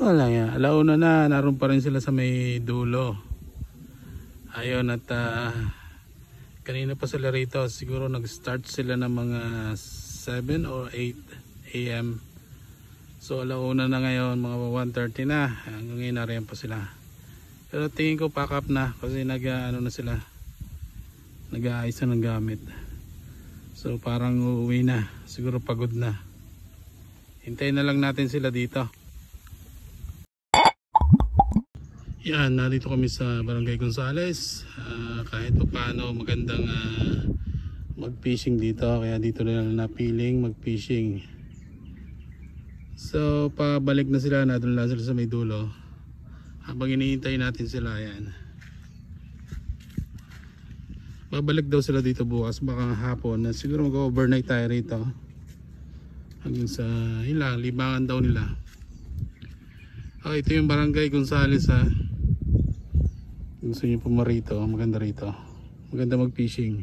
Wala yan. Alauna na. Naroon pa rin sila sa may dulo. Ayun at kanina pa sila rito. Siguro nag-start sila ng mga 7 or 8 AM. So alauna na ngayon. Mga 1:30 na. Hanggang ngayon nariyan pa sila. Pero tingin ko pack up na. Kasi ano na sila. Nag-aayos na ng gamit. So parang uuwi na. Siguro pagod na. Hintayin na lang natin sila dito. Yan, narito kami sa Barangay Gonzales. Kahit pa paano magandang mag-fishing dito. Kaya dito na lang napiling mag-fishing. So pabalik na sila. Doon lang sila sa may dulo. Habang iniintay natin sila, yan. Babalik daw sila dito bukas. Baka hapon. Siguro mag-overnight tayo rito. Hanggang sa ilang libangan daw nila. Ito yung Barangay Gonzales ha. Gusto nyo pumarito, maganda rito. Maganda mag-fishing.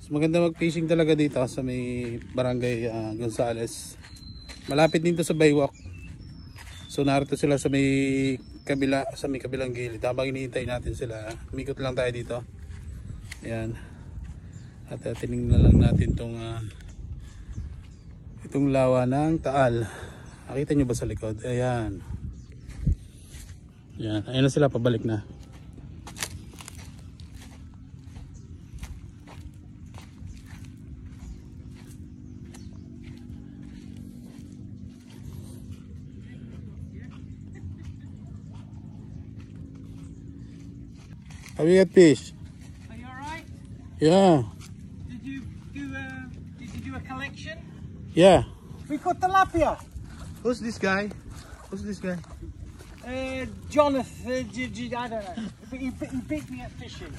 So, maganda mag-fishing talaga dito sa may Barangay Gonzales. Malapit dito sa Baywalk. So narito sila sa may kabilang gilid. Habang iniintay natin sila, umikot lang tayo dito. Ayan. At tinignan lang natin itong lawa ng Taal. Nakita nyo ba sa likod? Ayan. Ayan. Ayan na sila, pabalik na. Have you got fish? Are you alright? Yeah. Did you do a collection? Yeah. We caught tilapia. Who's this guy? Who's this guy? Jonathan, I don't know. He beat me at fishing.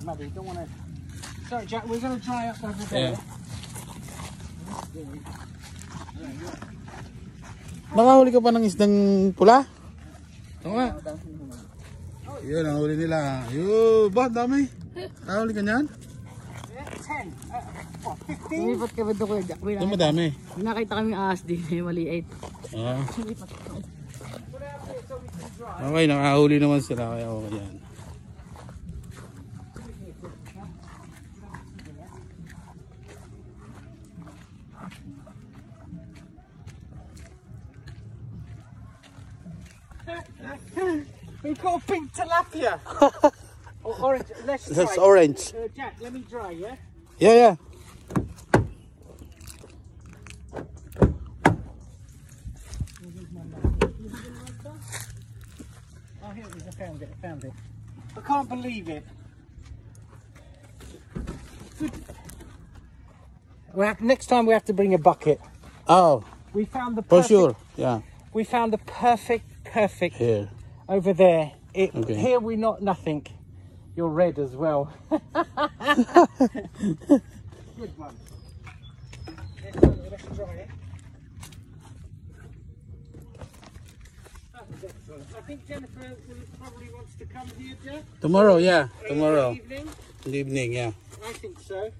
Muddy, don't want to. Sorry, Jack, we're going to dry up over there. Nakahuli ka pa ng isdang pula? Oo nga. Yun, nahuli nila. Yun, ba, dami. Nakahuli ka niyan? 10. 15. Lumipat ka ba ito kuya Jack? Ito madami. Nakita kami ahas din eh, maliit. Okay, nakahuli naman sila. Kaya okay yan. We've got a big tilapia. Orange. Let's try. That's orange. Jack, let me dry, yeah? Yeah, yeah. Oh, here it is. I found it. I can't believe it. Next time we have to bring a bucket. Oh, We found the for perfect, sure. Yeah. We found the perfect Here. over there. Okay. Here we not nothing. You're red as well. Good one. Let's try it. That was excellent. I think Jennifer probably wants to come here, Jeff. Tomorrow, yeah. Tomorrow. Evening. In the evening, yeah. I think so.